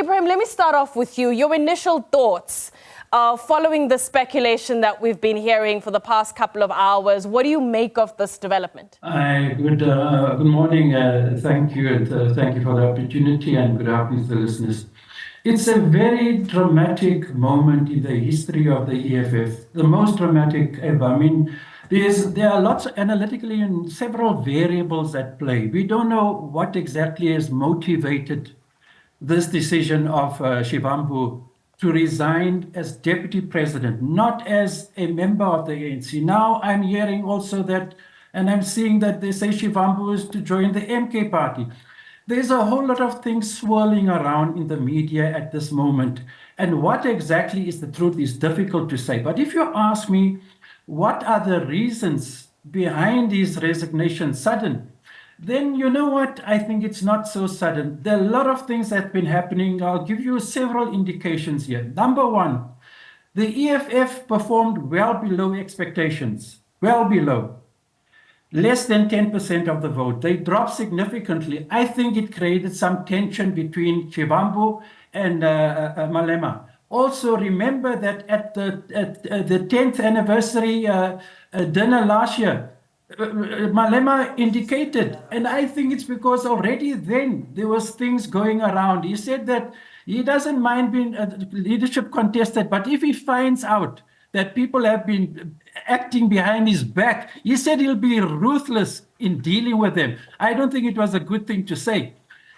Ebrahim, let me start off with you. Your initial thoughts following the speculation that we've been hearing for the past couple of hours. What do you make of this development? Good morning. Thank you. And thank you for the opportunity, and good afternoon to the listeners. It's a very dramatic moment in the history of the EFF, the most dramatic ever. I mean, there are lots analytically and several variables at play. We don't know what exactly has motivated this decision of Shivambu to resign as deputy president, not as a member of the ANC. Now I'm hearing also that, and I'm seeing that they say Shivambu is to join the MK party. There's a whole lot of things swirling around in the media at this moment. And what exactly is the truth is difficult to say. But if you ask me, what are the reasons behind his resignation sudden? Then you know what? I think it's not so sudden. There are a lot of things that have been happening. I'll give you several indications here. Number one, the EFF performed well below expectations, well below. Less than 10% of the vote. They dropped significantly. I think it created some tension between Shivambu and Malema. Also, remember that at the 10th anniversary dinner last year, Malema indicated, and I think it's because already then there was things going around. He said that he doesn't mind being leadership contested, but if he finds out that people have been acting behind his back, he said he'll be ruthless in dealing with them. I don't think it was a good thing to say.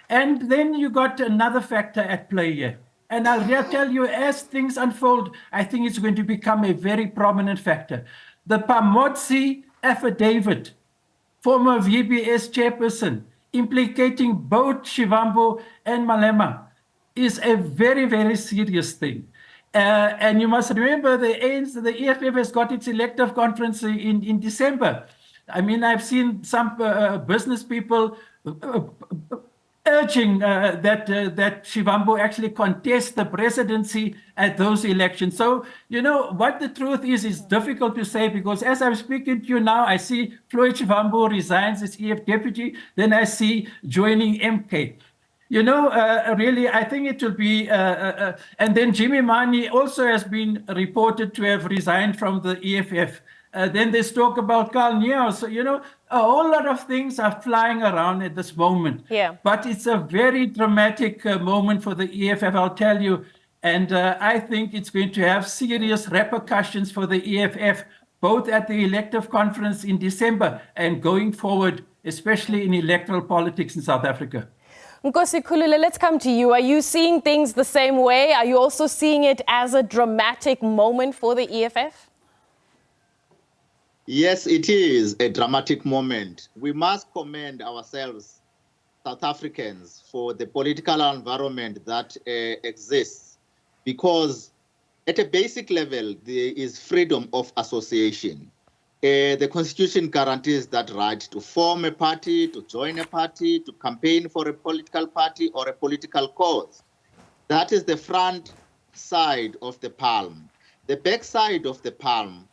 And then you got another factor at play here. And I'll tell you, as things unfold, I think it's going to become a very prominent factor. The Pamodzi affidavit, former VBS chairperson, implicating both Shivambu and Malema, is a very, very serious thing. And you must remember the EFF has got its elective conference in December. I mean, I've seen some business people urging that Shivambu actually contest the presidency at those elections. So, you know, what the truth is difficult to say, because as I'm speaking to you now, I see Floyd Shivambu resigns as EF deputy, then I see joining MK. You know, really, I think it will be, and then Jimmy Mani also has been reported to have resigned from the EFF. Then there's talk about Carl Neo. So, you know, a whole lot of things are flying around at this moment. Yeah. But it's a very dramatic moment for the EFF, I'll tell you. And I think it's going to have serious repercussions for the EFF, both at the elective conference in December and going forward, especially in electoral politics in South Africa. Nkosikhulule, let's come to you. Are you seeing things the same way? Are you also seeing it as a dramatic moment for the EFF? Yes, it is a dramatic moment. We must commend ourselves, South Africans, for the political environment that exists, because at a basic level, there is freedom of association. The Constitution guarantees that right to form a party, to join a party, to campaign for a political party or a political cause. That is the front side of the palm. The back side of the palm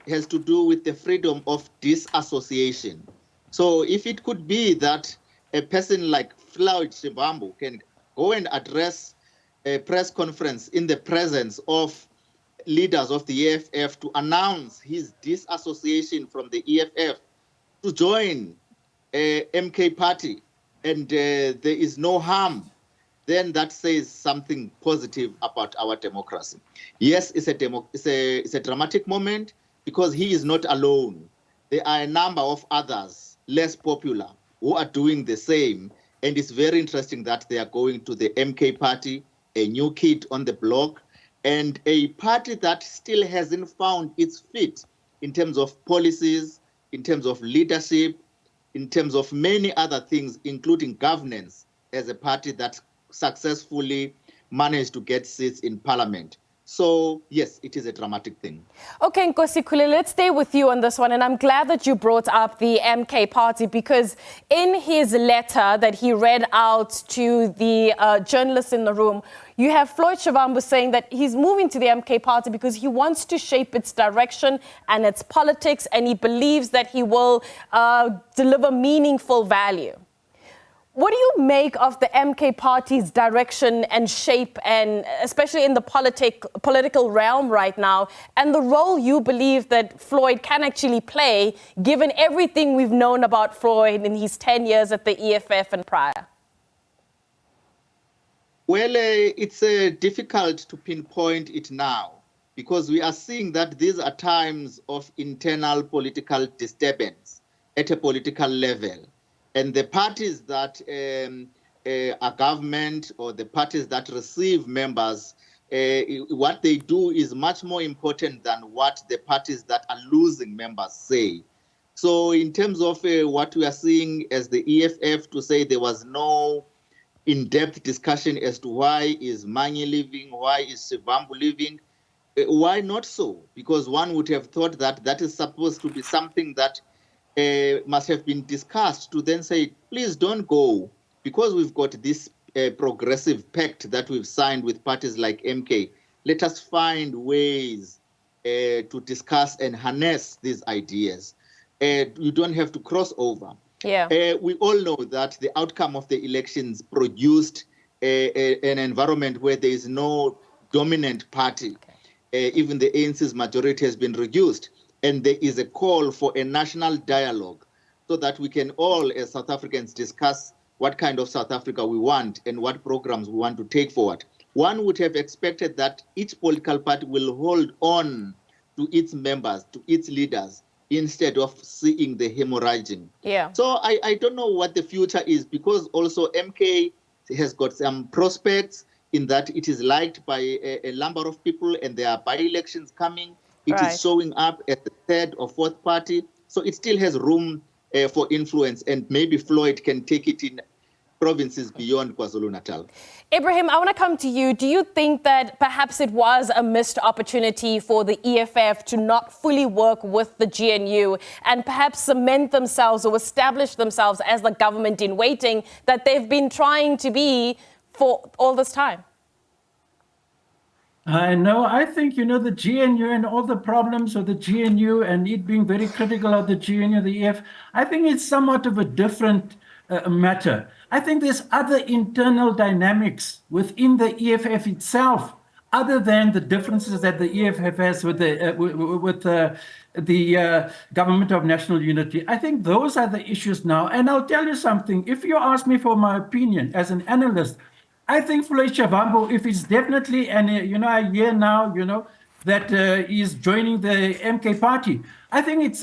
has to do with the freedom of disassociation. So if it could be that a person like Floyd Shivambu can go and address a press conference in the presence of leaders of the EFF to announce his disassociation from the EFF to join a MK party, and there is no harm, then that says something positive about our democracy. Yes, it's a dramatic moment because he is not alone. There are a number of others, less popular, who are doing the same, and it's very interesting that they are going to the MK party, a new kid on the block, and a party that still hasn't found its feet in terms of policies, in terms of leadership, in terms of many other things, including governance, as a party that successfully managed to get seats in parliament. So, yes, it is a dramatic thing. Okay, Nkosikhulule, let's stay with you on this one. And I'm glad that you brought up the MK party, because in his letter that he read out to the journalists in the room, you have Floyd Shivambu saying that he's moving to the MK party because he wants to shape its direction and its politics, and he believes that he will deliver meaningful value. What do you make of the MK party's direction and shape, and especially in the political realm right now, and the role you believe that Floyd can actually play, given everything we've known about Floyd in his 10 years at the EFF and prior? Well, it's difficult to pinpoint it now, because we are seeing that these are times of internal political disturbance at a political level. And the parties that are government, or the parties that receive members, what they do is much more important than what the parties that are losing members say. So in terms of what we are seeing as the EFF, to say there was no in-depth discussion as to why is Manyi leaving, why is Shivambu leaving, why not so? Because one would have thought that that is supposed to be something that must have been discussed, to then say, please don't go, because we've got this progressive pact that we've signed with parties like MK. Let us find ways to discuss and harness these ideas. You don't have to cross over. Yeah. We all know that the outcome of the elections produced an environment where there is no dominant party. Even the ANC's majority has been reduced. And there is a call for a national dialogue, so that we can all, as South Africans, discuss what kind of South Africa we want and what programs we want to take forward. One would have expected that each political party will hold on to its members, to its leaders, instead of seeing the hemorrhaging. Yeah. So I don't know what the future is, because also MK has got some prospects in that it is liked by a number of people, and there are by-elections coming. It is showing up as the third or fourth party. So it still has room for influence, and maybe Floyd can take it in provinces beyond KwaZulu-Natal. Ebrahim, I want to come to you. Do you think that perhaps it was a missed opportunity for the EFF to not fully work with the GNU and perhaps cement themselves or establish themselves as the government in waiting that they've been trying to be for all this time? No, I think, the GNU and all the problems of the GNU and it being very critical of the GNU, the EF, I think it's somewhat of a different matter. I think there's other internal dynamics within the EFF itself, other than the differences that the EFF has with the Government of National Unity. I think those are the issues now. And I'll tell you something, if you ask me for my opinion as an analyst, I think Floyd Shivambu, if it's definitely, and I hear now, that he's joining the MK party, I think it's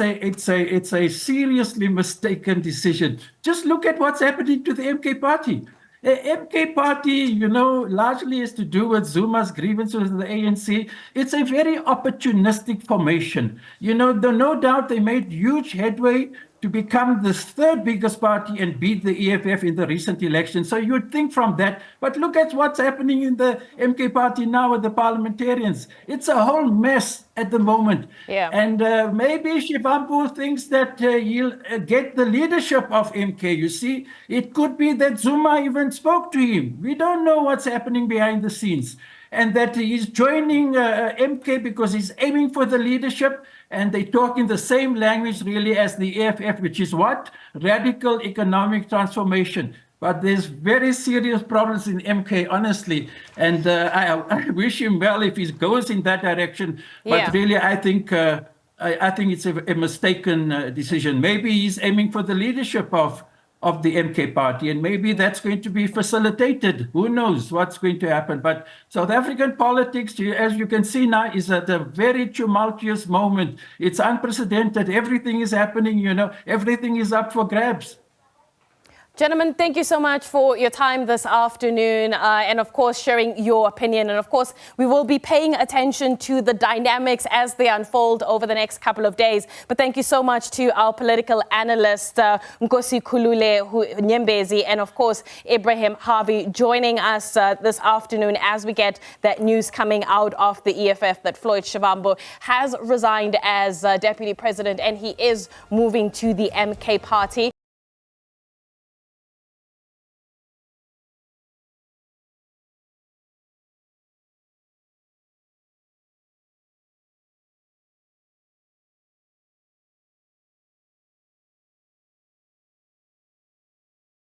a seriously mistaken decision. Just look at what's happening to the MK party. The MK party, largely is to do with Zuma's grievances with the ANC. It's a very opportunistic formation. No doubt they made huge headway to become the third biggest party and beat the EFF in the recent election. So you'd think from that, but look at what's happening in the MK party now with the parliamentarians. It's a whole mess at the moment. Yeah. And maybe Shivambu thinks that he'll get the leadership of MK. You see, it could be that Zuma even spoke to him. We don't know what's happening behind the scenes. And that he's joining MK because he's aiming for the leadership, and they talk in the same language really as the EFF, which is what? Radical economic transformation. But there's very serious problems in MK, honestly. And I wish him well if he goes in that direction. Yeah. But really, I think it's a mistaken decision. Maybe he's aiming for the leadership of the MK party, and maybe that's going to be facilitated. Who knows what's going to happen? But South African politics, as you can see now, is at a very tumultuous moment. It's unprecedented. Everything is happening, everything is up for grabs. Gentlemen, thank you so much for your time this afternoon and, of course, sharing your opinion. And, of course, we will be paying attention to the dynamics as they unfold over the next couple of days. But thank you so much to our political analyst, Nkosikhulule, Nyembezi, and, of course, Ebrahim, Harvey, joining us this afternoon as we get that news coming out of the EFF that Floyd Shivambu has resigned as deputy president and he is moving to the MK party.